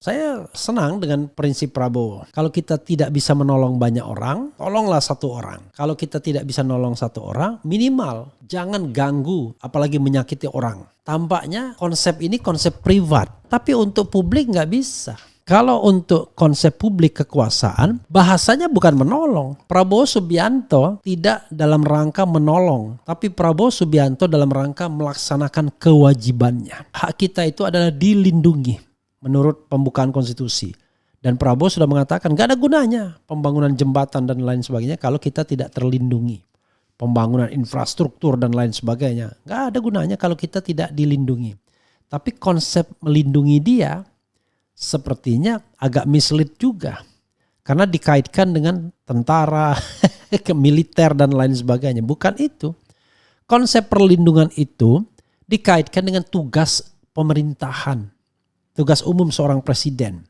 Saya senang dengan prinsip Prabowo. Kalau kita tidak bisa menolong banyak orang, tolonglah satu orang. Kalau kita tidak bisa menolong satu orang, minimal jangan ganggu apalagi menyakiti orang. Tampaknya konsep ini konsep privat, tapi untuk publik nggak bisa. Kalau untuk konsep publik kekuasaan, bahasanya bukan menolong. Prabowo Subianto tidak dalam rangka menolong, tapi Prabowo Subianto dalam rangka melaksanakan kewajibannya. Hak kita itu adalah dilindungi menurut pembukaan konstitusi. Dan Prabowo sudah mengatakan gak ada gunanya pembangunan jembatan dan lain sebagainya kalau kita tidak terlindungi. Pembangunan infrastruktur dan lain sebagainya gak ada gunanya kalau kita tidak dilindungi. Tapi konsep melindungi dia sepertinya agak mislead juga. Karena dikaitkan dengan tentara, militer dan lain sebagainya. Bukan itu. Konsep perlindungan itu dikaitkan dengan tugas pemerintahan. Tugas umum seorang presiden.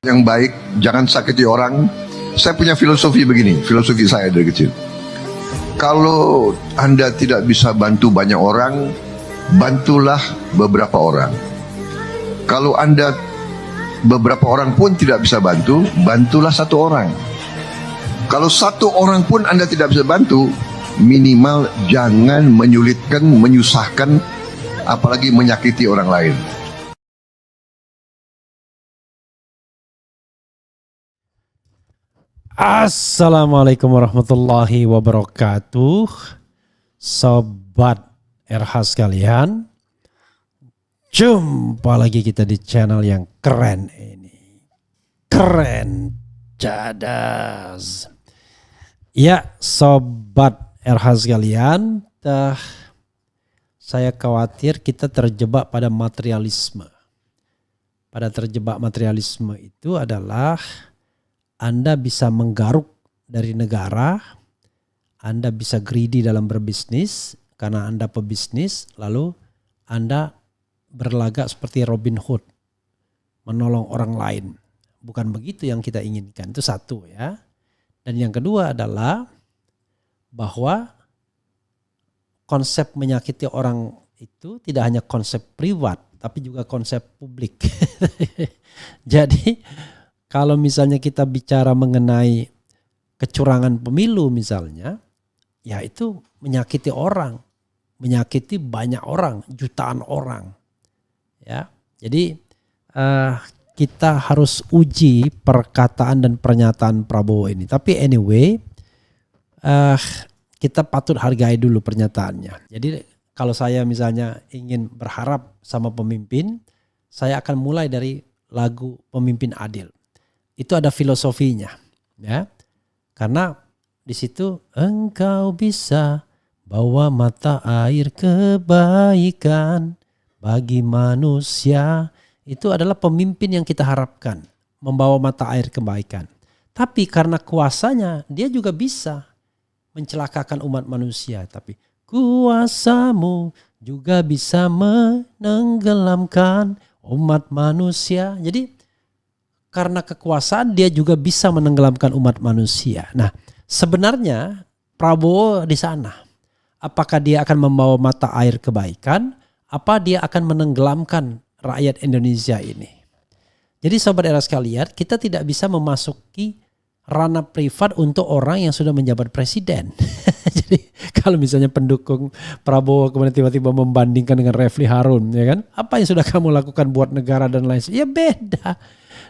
Yang baik, jangan sakiti orang. Saya punya filosofi begini, filosofi saya dari kecil. Kalau Anda tidak bisa bantu banyak orang, bantulah beberapa orang. Kalau Anda beberapa orang pun tidak bisa bantu, bantulah satu orang. Kalau satu orang pun Anda tidak bisa bantu, minimal jangan menyulitkan, menyusahkan, apalagi menyakiti orang lain. Assalamualaikum warahmatullahi wabarakatuh. Sobat RH sekalian, jumpa lagi kita di channel yang keren ini. Keren cadas. Ya Sobat RH sekalian, saya khawatir kita terjebak pada materialisme. Pada terjebak materialisme itu adalah Anda bisa menggaruk dari negara, Anda bisa greedy dalam berbisnis karena Anda pebisnis, lalu Anda berlagak seperti Robin Hood, menolong orang lain. Bukan begitu yang kita inginkan, itu satu ya. Dan yang kedua adalah bahwa konsep menyakiti orang itu tidak hanya konsep privat, tapi juga konsep publik. Jadi kalau misalnya kita bicara mengenai kecurangan pemilu misalnya, ya itu menyakiti orang, menyakiti banyak orang, jutaan orang. Ya, jadi kita harus uji perkataan dan pernyataan Prabowo ini. Tapi anyway, kita patut hargai dulu pernyataannya. Jadi kalau saya misalnya ingin berharap sama pemimpin, saya akan mulai dari lagu Pemimpin Adil. Itu ada filosofinya, ya. Karena di situ engkau bisa bawa mata air kebaikan bagi manusia. Itu adalah pemimpin yang kita harapkan, membawa mata air kebaikan. Tapi karena kuasanya dia juga bisa mencelakakan umat manusia. Tapi kuasamu juga bisa menenggelamkan umat manusia. Jadi karena kekuasaan dia juga bisa menenggelamkan umat manusia. Nah, sebenarnya Prabowo di sana. Apakah dia akan membawa mata air kebaikan? Apa dia akan menenggelamkan rakyat Indonesia ini? Jadi sobat era sekalian, kita tidak bisa memasuki ranah privat untuk orang yang sudah menjabat presiden. Jadi Kalau misalnya pendukung Prabowo kemudian tiba-tiba membandingkan dengan Refli Harun, ya kan? Apa yang sudah kamu lakukan buat negara dan lain sebagainya? Ya beda.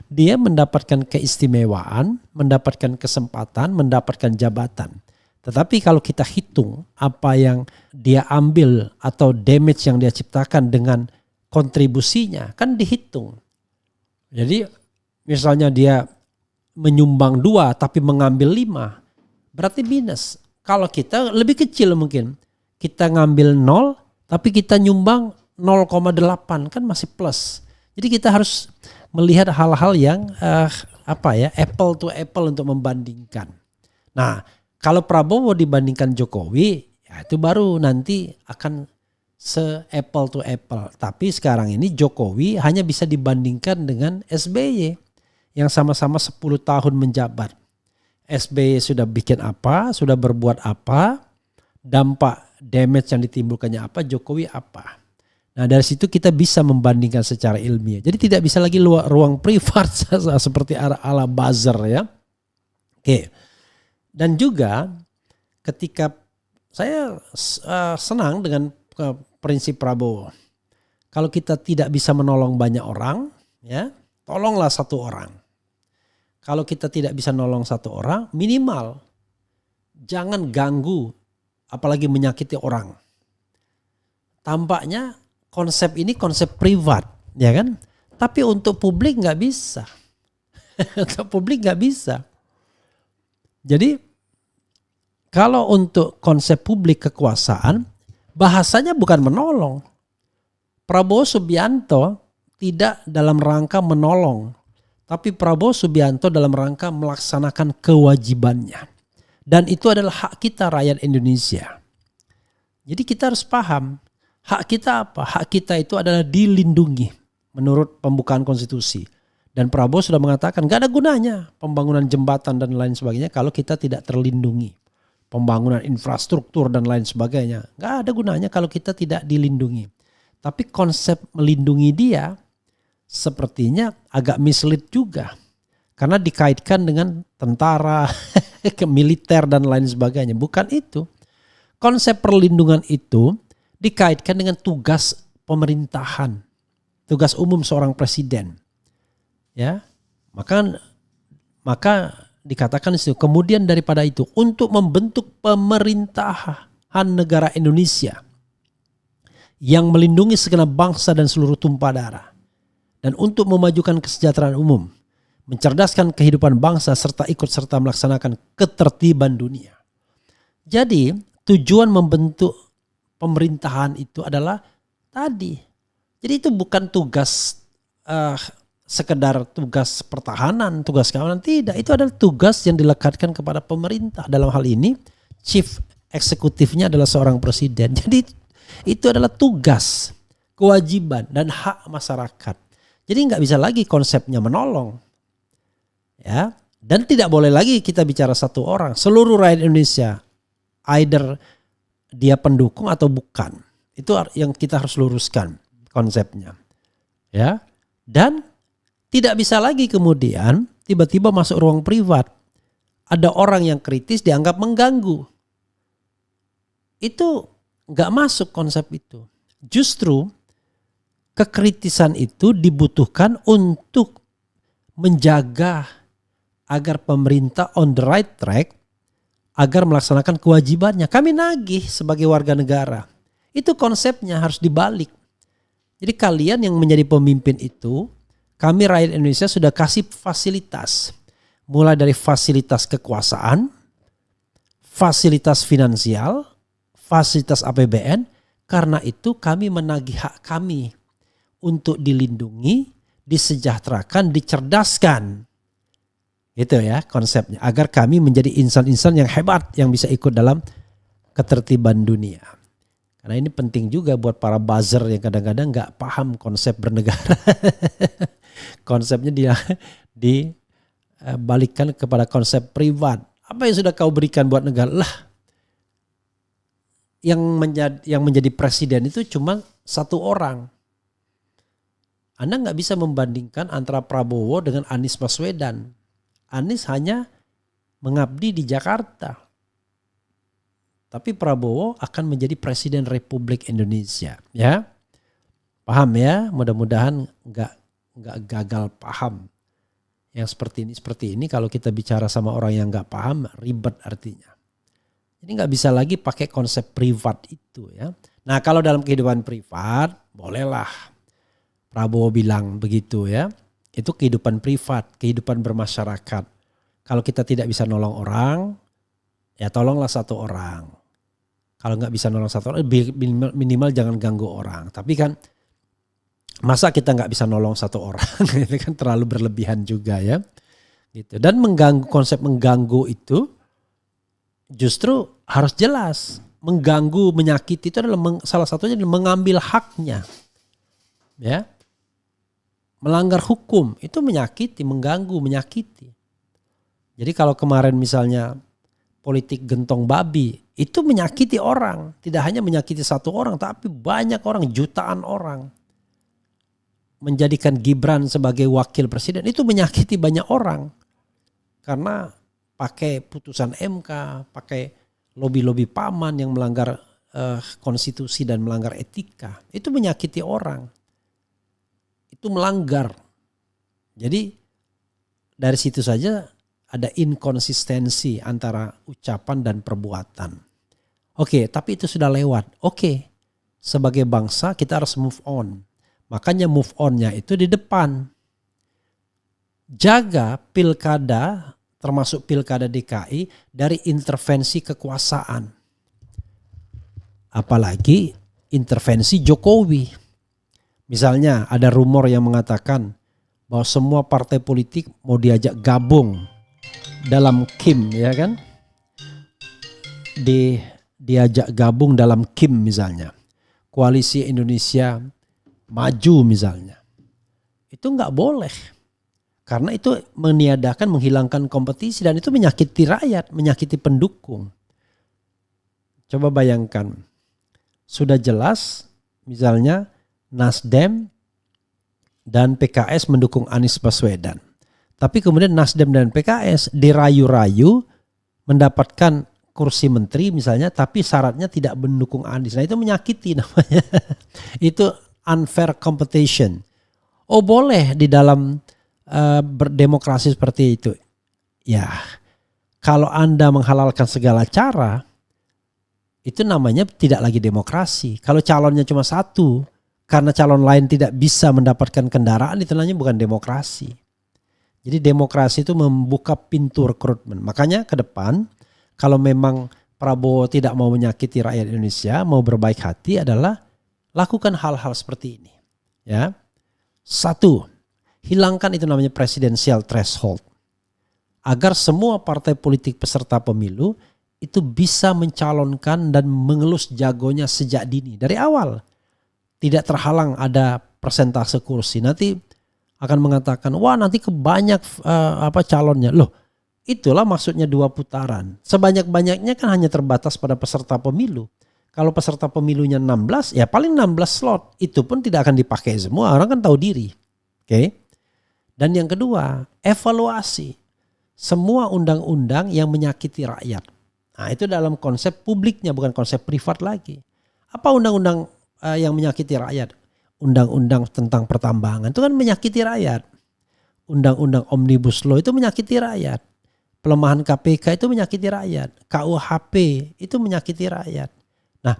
Dia mendapatkan keistimewaan, mendapatkan kesempatan, mendapatkan jabatan. Tetapi kalau kita hitung apa yang dia ambil atau damage yang dia ciptakan dengan kontribusinya, kan dihitung. Jadi misalnya dia menyumbang 2 tapi mengambil 5, berarti minus. Kalau kita lebih kecil mungkin. Kita ngambil 0 tapi kita nyumbang 0,8 kan masih plus. Jadi kita harus melihat hal-hal yang apple to apple untuk membandingkan. Nah, kalau Prabowo dibandingkan Jokowi, ya itu baru nanti akan se-apple to apple. Tapi sekarang ini Jokowi hanya bisa dibandingkan dengan SBY yang sama-sama 10 tahun menjabat. SBY sudah bikin apa, sudah berbuat apa, dampak damage yang ditimbulkannya apa, Jokowi apa. Nah dari situ kita bisa membandingkan secara ilmiah. Jadi tidak bisa lagi ruang privat seperti ala buzzer ya. Oke. Dan juga ketika saya senang dengan prinsip Prabowo. Kalau kita tidak bisa menolong banyak orang, ya tolonglah satu orang. Kalau kita tidak bisa nolong satu orang, minimal jangan ganggu, apalagi menyakiti orang. Tampaknya konsep ini konsep privat, ya kan? Tapi untuk publik nggak bisa. Untuk publik nggak bisa. Jadi kalau untuk konsep publik kekuasaan, bahasanya bukan menolong. Prabowo Subianto tidak dalam rangka menolong. Tapi Prabowo Subianto dalam rangka melaksanakan kewajibannya. Dan itu adalah hak kita rakyat Indonesia. Jadi kita harus paham. Hak kita apa? Hak kita itu adalah dilindungi menurut pembukaan konstitusi. Dan Prabowo sudah mengatakan gak ada gunanya pembangunan jembatan dan lain sebagainya kalau kita tidak terlindungi. Pembangunan infrastruktur dan lain sebagainya. Gak ada gunanya kalau kita tidak dilindungi. Tapi konsep melindungi dia sepertinya agak mislead juga. Karena dikaitkan dengan tentara, ke militer dan lain sebagainya. Bukan itu. Konsep perlindungan itu dikaitkan dengan tugas pemerintahan. Tugas umum seorang presiden. Ya, maka dikatakan itu. Kemudian daripada itu untuk membentuk pemerintahan negara Indonesia yang melindungi segenap bangsa dan seluruh tumpah darah. Dan untuk memajukan kesejahteraan umum, mencerdaskan kehidupan bangsa serta ikut serta melaksanakan ketertiban dunia. Jadi tujuan membentuk pemerintahan itu adalah tadi. Jadi itu bukan tugas sekedar tugas pertahanan, tugas keamanan. Tidak, itu adalah tugas yang dilekatkan kepada pemerintah. Dalam hal ini chief eksekutifnya adalah seorang presiden. Jadi itu adalah tugas, kewajiban dan hak masyarakat. Jadi nggak bisa lagi konsepnya menolong, ya. Dan tidak boleh lagi kita bicara satu orang. Seluruh rakyat Indonesia, either dia pendukung atau bukan. Itu yang kita harus luruskan konsepnya, ya. Dan tidak bisa lagi kemudian tiba-tiba masuk ruang privat. Ada orang yang kritis dianggap mengganggu. Itu nggak masuk konsep itu. Justru kekritisan itu dibutuhkan untuk menjaga agar pemerintah on the right track, agar melaksanakan kewajibannya. Kami nagih sebagai warga negara. Itu konsepnya harus dibalik. Jadi kalian yang menjadi pemimpin itu, kami rakyat Indonesia sudah kasih fasilitas. Mulai dari fasilitas kekuasaan, fasilitas finansial, fasilitas APBN. Karena itu kami menagih hak kami untuk dilindungi, disejahterakan, dicerdaskan. Itu ya konsepnya. Agar kami menjadi insan-insan yang hebat yang bisa ikut dalam ketertiban dunia. Karena ini penting juga buat para buzzer yang kadang-kadang gak paham konsep bernegara. Konsepnya dia dibalikkan kepada konsep privat. Apa yang sudah kau berikan buat negara? Lah, yang menjadi presiden itu cuma satu orang. Anda nggak bisa membandingkan antara Prabowo dengan Anies Baswedan. Anies hanya mengabdi di Jakarta. tapi Prabowo akan menjadi Presiden Republik Indonesia. Ya, paham ya? Mudah-mudahan nggak gagal paham. Yang seperti ini kalau kita bicara sama orang yang nggak paham, ribet artinya. Jadi nggak bisa lagi pakai konsep privat itu ya. Nah kalau dalam kehidupan privat, bolehlah Prabowo bilang begitu ya. Itu kehidupan privat, kehidupan bermasyarakat. Kalau kita tidak bisa nolong orang, ya tolonglah satu orang. Kalau nggak bisa nolong satu orang, minimal jangan ganggu orang. Tapi kan masa kita nggak bisa nolong satu orang, itu kan terlalu berlebihan juga ya. Gitu. Dan konsep mengganggu itu justru harus jelas. Mengganggu, menyakiti itu adalah salah satunya adalah mengambil haknya, ya. Melanggar hukum itu menyakiti, mengganggu, menyakiti. Jadi kalau kemarin misalnya politik gentong babi itu menyakiti orang. Tidak hanya menyakiti satu orang tapi banyak orang, jutaan orang. Menjadikan Gibran sebagai wakil presiden itu menyakiti banyak orang. Karena pakai putusan MK, pakai lobi-lobi paman yang melanggar konstitusi dan melanggar etika. Itu menyakiti orang. Itu melanggar. Jadi dari situ saja ada inkonsistensi antara ucapan dan perbuatan. Oke, tapi itu sudah lewat. Oke, sebagai bangsa kita harus move on. Makanya move on-nya itu di depan. Jaga pilkada, termasuk pilkada DKI, dari intervensi kekuasaan. Apalagi intervensi Jokowi. Misalnya ada rumor yang mengatakan bahwa semua partai politik mau diajak gabung dalam KIM, ya kan? Diajak gabung dalam KIM misalnya. Koalisi Indonesia Maju misalnya. Itu nggak boleh. Karena itu meniadakan, menghilangkan kompetisi dan itu menyakiti rakyat, menyakiti pendukung. Coba bayangkan. Sudah jelas misalnya Nasdem dan PKS mendukung Anies Baswedan. Tapi kemudian Nasdem dan PKS dirayu-rayu mendapatkan kursi menteri misalnya, tapi syaratnya tidak mendukung Anies. Nah itu menyakiti namanya. Itu unfair competition. Oh boleh di dalam berdemokrasi seperti itu. Ya kalau Anda menghalalkan segala cara, itu namanya tidak lagi demokrasi. Kalau calonnya cuma satu, karena calon lain tidak bisa mendapatkan kendaraan, itu namanya bukan demokrasi. Jadi demokrasi itu membuka pintu rekrutmen. Makanya ke depan kalau memang Prabowo tidak mau menyakiti rakyat Indonesia, mau berbaik hati adalah lakukan hal-hal seperti ini. Ya. Satu, hilangkan itu namanya presidential threshold. Agar semua partai politik peserta pemilu itu bisa mencalonkan dan mengelus jagonya sejak dini. Dari awal. Tidak terhalang ada persentase kursi. Nanti akan mengatakan, wah nanti kebanyak calonnya. Loh, itulah maksudnya 2 putaran. Sebanyak-banyaknya kan hanya terbatas pada peserta pemilu. Kalau peserta pemilunya 16, ya paling 16 slot. Itu pun tidak akan dipakai semua. Orang kan tahu diri. Oke. Dan yang kedua, evaluasi. Semua undang-undang yang menyakiti rakyat. Nah itu dalam konsep publiknya, bukan konsep privat lagi. Apa undang-undang yang menyakiti rakyat? Undang-undang tentang pertambangan itu kan menyakiti rakyat. Undang-undang Omnibus Law itu menyakiti rakyat. Pelemahan KPK itu menyakiti rakyat. KUHP itu menyakiti rakyat. Nah,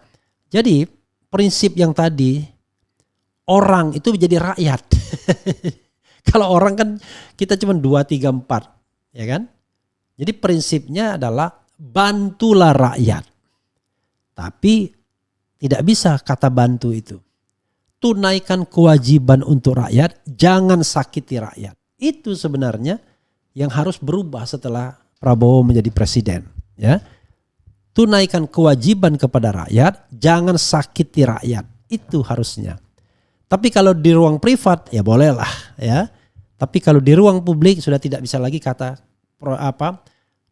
jadi prinsip yang tadi orang itu menjadi rakyat. Kalau orang kan kita cuma 2, 3, 4, ya kan? Jadi prinsipnya adalah bantulah rakyat. Tapi tidak bisa kata bantu itu. Tunaikan kewajiban untuk rakyat, jangan sakiti rakyat. Itu sebenarnya yang harus berubah setelah Prabowo menjadi presiden. Ya. Tunaikan kewajiban kepada rakyat, jangan sakiti rakyat. Itu harusnya. Tapi kalau di ruang privat ya bolehlah. Ya. Tapi kalau di ruang publik sudah tidak bisa lagi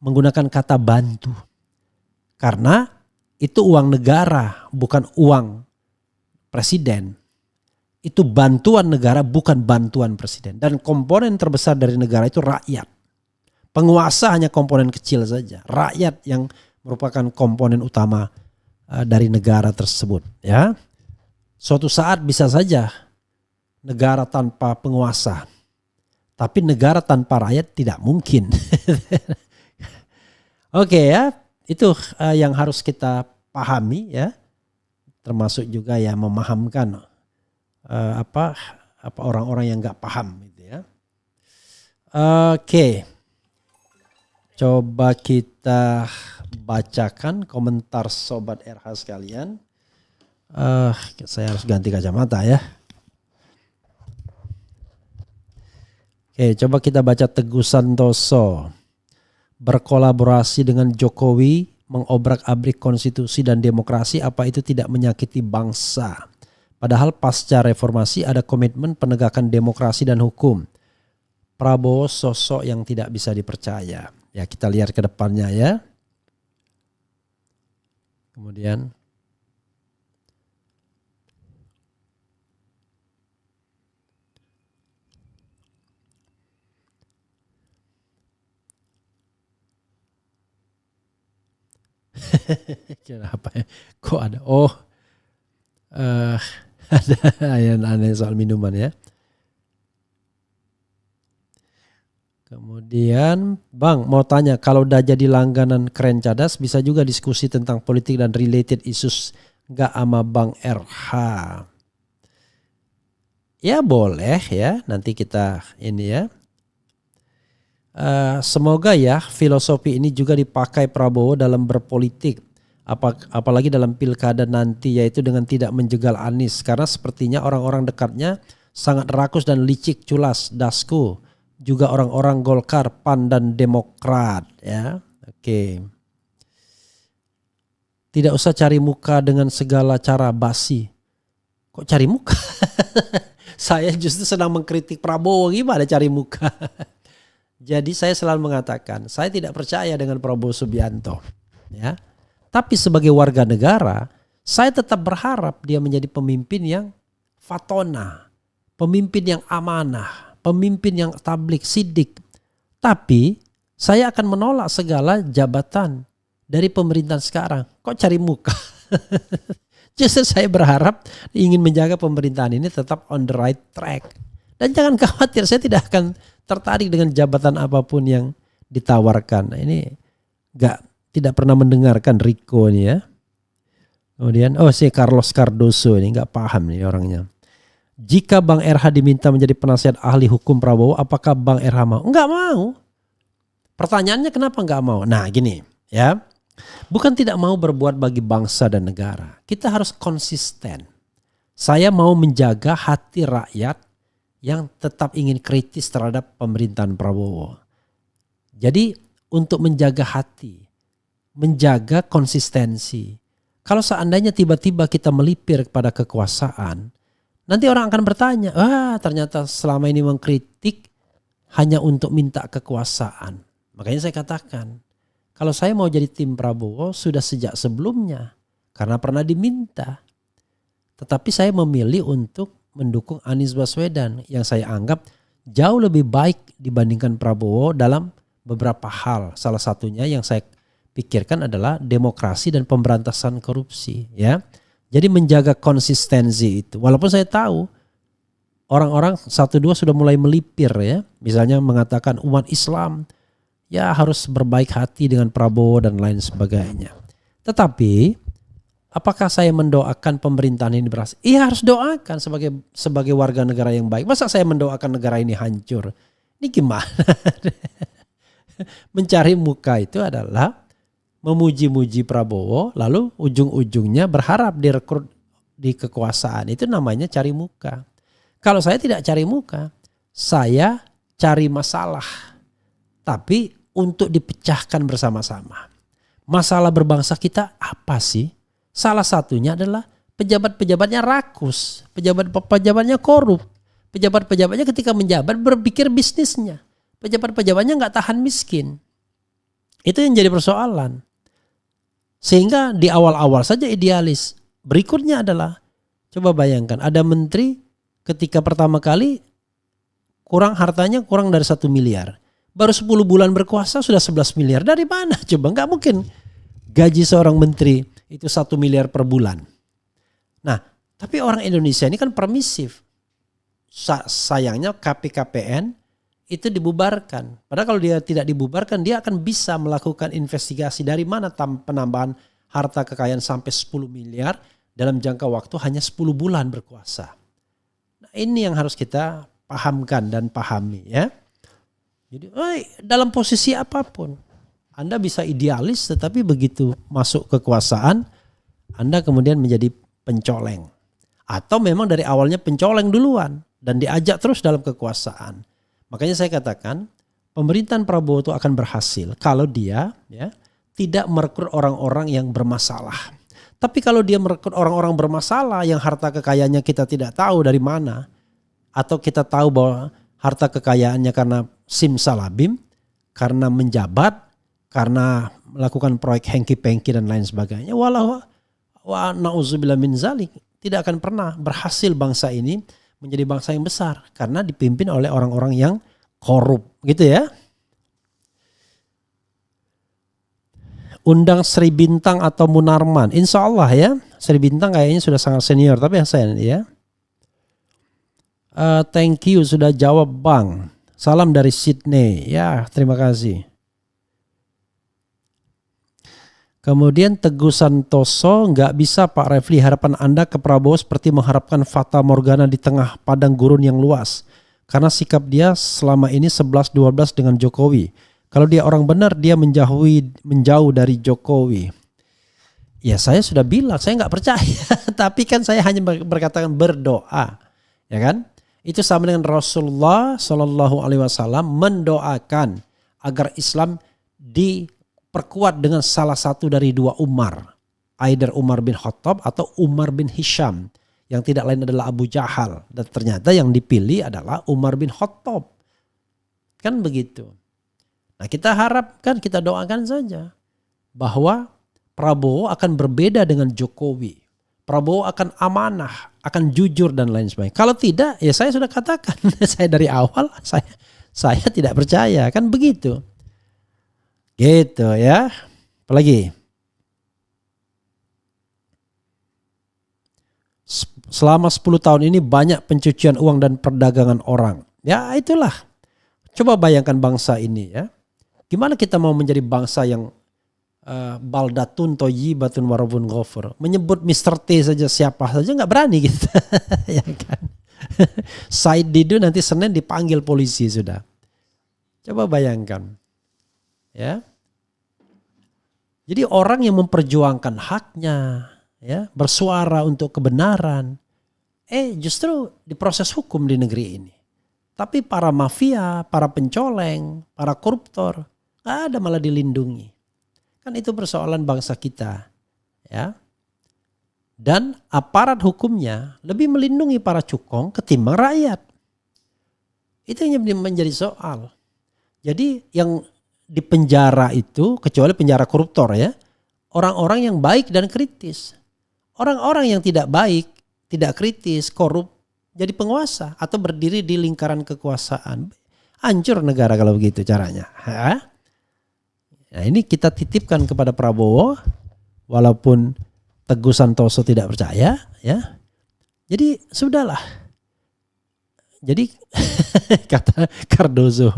menggunakan kata bantu. Karena itu uang negara, bukan uang presiden. Itu bantuan negara, bukan bantuan presiden. Dan komponen terbesar dari negara itu rakyat. Penguasa hanya komponen kecil saja. Rakyat yang merupakan komponen utama dari negara tersebut, ya. Suatu saat bisa saja negara tanpa penguasa, tapi negara tanpa rakyat tidak mungkin. Oke ya, itu yang harus kita pahami ya, termasuk juga ya memahamkan apa orang-orang yang nggak paham gitu ya. Oke, coba kita bacakan komentar sobat RH sekalian. Saya harus ganti kacamata ya. Oke, coba kita baca Teguh Santoso. Berkolaborasi dengan Jokowi mengobrak-abrik konstitusi dan demokrasi, apa itu tidak menyakiti bangsa? Padahal pasca reformasi ada komitmen penegakan demokrasi dan hukum. Prabowo sosok yang tidak bisa dipercaya. Ya, kita lihat ke depannya ya. Kemudian kenapa ya? Kok ada? Oh, ada yang aneh soal minuman ya. Kemudian Bang mau tanya, kalau udah jadi langganan Keren Cadas bisa juga diskusi tentang politik dan related issues nggak sama Bang RH? Ya boleh ya, nanti kita ini ya. Semoga ya filosofi ini juga dipakai Prabowo dalam berpolitik, apalagi dalam pilkada nanti, yaitu dengan tidak menjegal Anies, karena sepertinya orang-orang dekatnya sangat rakus dan licik culas dasku, juga orang-orang Golkar, PAN dan Demokrat ya. Oke. Tidak usah cari muka dengan segala cara basi. Kok cari muka? Saya justru sedang mengkritik Prabowo, gimana cari muka? Jadi saya selalu mengatakan saya tidak percaya dengan Prabowo Subianto ya. Tapi sebagai warga negara saya tetap berharap dia menjadi pemimpin yang fatona, pemimpin yang amanah, pemimpin yang tablik sidik. Tapi saya akan menolak segala jabatan dari pemerintahan sekarang. Kok cari muka? Justru saya berharap ingin menjaga pemerintahan ini tetap on the right track. Dan jangan khawatir, saya tidak akan tertarik dengan jabatan apapun yang ditawarkan. Nah, ini tidak pernah mendengarkan Riko ini ya. Kemudian si Carlos Cardoso ini nggak paham nih orangnya. Jika Bang RH diminta menjadi penasihat ahli hukum Prabowo, apakah Bang RH mau? Nggak mau. Pertanyaannya kenapa nggak mau? Nah gini ya, bukan tidak mau berbuat bagi bangsa dan negara. Kita harus konsisten. Saya mau menjaga hati rakyat yang tetap ingin kritis terhadap pemerintahan Prabowo. Jadi untuk menjaga hati, menjaga konsistensi. Kalau seandainya tiba-tiba kita melipir kepada kekuasaan, nanti orang akan bertanya, ternyata selama ini mengkritik hanya untuk minta kekuasaan. Makanya saya katakan, kalau saya mau jadi tim Prabowo sudah sejak sebelumnya, karena pernah diminta. Tetapi saya memilih untuk mendukung Anies Baswedan yang saya anggap jauh lebih baik dibandingkan Prabowo dalam beberapa hal. Salah satunya yang saya pikirkan adalah demokrasi dan pemberantasan korupsi ya. Jadi menjaga konsistensi itu. Walaupun saya tahu orang-orang 1-2 sudah mulai melipir ya. Misalnya mengatakan umat Islam ya harus berbaik hati dengan Prabowo dan lain sebagainya. Tetapi apakah saya mendoakan pemerintahan ini berhasil? Iya harus doakan sebagai warga negara yang baik. Masa saya mendoakan negara ini hancur? Ini gimana? Mencari muka itu adalah memuji-muji Prabowo, lalu ujung-ujungnya berharap direkrut di kekuasaan. Itu namanya cari muka. Kalau saya tidak cari muka, saya cari masalah. Tapi untuk dipecahkan bersama-sama. Masalah berbangsa kita apa sih? Salah satunya adalah pejabat-pejabatnya rakus, pejabat-pejabatnya korup, pejabat-pejabatnya ketika menjabat berpikir bisnisnya, pejabat-pejabatnya nggak tahan miskin. Itu yang jadi persoalan. Sehingga di awal-awal saja idealis. Berikutnya adalah, coba bayangkan ada menteri ketika pertama kali hartanya kurang dari 1 miliar. Baru 10 bulan berkuasa sudah 11 miliar. Dari mana? Coba nggak mungkin. gaji seorang menteri itu 1 miliar per bulan. Nah, tapi orang Indonesia ini kan permisif. Sayangnya KPKPN itu dibubarkan. Padahal kalau dia tidak dibubarkan, dia akan bisa melakukan investigasi dari mana penambahan harta kekayaan sampai 10 miliar dalam jangka waktu hanya 10 bulan berkuasa. Nah, ini yang harus kita pahamkan dan pahami ya. Jadi dalam posisi apapun Anda bisa idealis, tetapi begitu masuk kekuasaan Anda kemudian menjadi pencoleng. Atau memang dari awalnya pencoleng duluan dan diajak terus dalam kekuasaan. Makanya saya katakan pemerintahan Prabowo itu akan berhasil kalau dia ya tidak merekrut orang-orang yang bermasalah. Tapi kalau dia merekrut orang-orang bermasalah yang harta kekayaannya kita tidak tahu dari mana, atau kita tahu bahwa harta kekayaannya karena simsalabim, karena menjabat, karena melakukan proyek hengki-pengki dan lain sebagainya. Walau wa na'udzubillah min zalik, tidak akan pernah berhasil bangsa ini menjadi bangsa yang besar karena dipimpin oleh orang-orang yang korup, gitu ya. Undang Sri Bintang atau Munarman, insya Allah ya. Sri Bintang kayaknya sudah sangat senior, tapi saya ya. Thank you sudah jawab Bang. Salam dari Sydney. Ya, terima kasih. Kemudian Teguh Santoso, nggak bisa Pak Refli, harapan Anda ke Prabowo seperti mengharapkan fata morgana di tengah padang gurun yang luas. Karena sikap dia selama ini 11-12 dengan Jokowi. Kalau dia orang benar, dia menjauh dari Jokowi. Ya saya sudah bilang, saya nggak percaya. Tapi kan saya hanya berkatakan berdoa. Ya kan? Itu sama dengan Rasulullah SAW mendoakan agar Islam diperkuat dengan salah satu dari dua Umar. Either Umar bin Khattab atau Umar bin Hisham. Yang tidak lain adalah Abu Jahal. Dan ternyata yang dipilih adalah Umar bin Khattab. Kan begitu. Nah kita harapkan, kita doakan saja bahwa Prabowo akan berbeda dengan Jokowi. Prabowo akan amanah, akan jujur dan lain sebagainya. Kalau tidak, ya saya sudah katakan, saya dari awal saya tidak percaya, kan begitu. Gitu ya. Apalagi? Selama 10 tahun ini banyak pencucian uang dan perdagangan orang. Ya itulah. Coba bayangkan bangsa ini ya. Gimana kita mau menjadi bangsa yang baldatun toyibatun warabun ghafur. Menyebut Mr. T saja, siapa saja nggak berani gitu. Ya kan? Said Didu nanti Senin dipanggil polisi sudah. Coba bayangkan. Ya. Jadi orang yang memperjuangkan haknya, ya, bersuara untuk kebenaran, justru diproses hukum di negeri ini. Tapi para mafia, para pencoleng, para koruptor, nggak ada, malah dilindungi. Kan itu persoalan bangsa kita, ya. Dan aparat hukumnya lebih melindungi para cukong ketimbang rakyat. Itu yang menjadi soal. Jadi yang di penjara itu, kecuali penjara koruptor ya, orang-orang yang baik dan kritis. Orang-orang yang tidak baik, tidak kritis, korup, jadi penguasa atau berdiri di lingkaran kekuasaan. Hancur negara kalau begitu caranya. Ha? Nah ini kita titipkan kepada Prabowo, walaupun Teguh Santoso tidak percaya, ya. Jadi sudahlah. Jadi kata Cardozo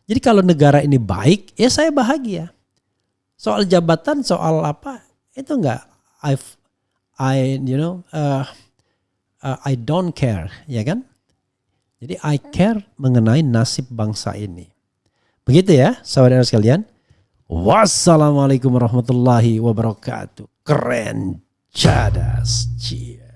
jadi kalau negara ini baik, ya saya bahagia. Soal jabatan, soal apa, itu enggak. I don't care, ya kan? Jadi I care mengenai nasib bangsa ini. Begitu ya, saudara sekalian. Wassalamualaikum warahmatullahi wabarakatuh. Keren, cadas, cia.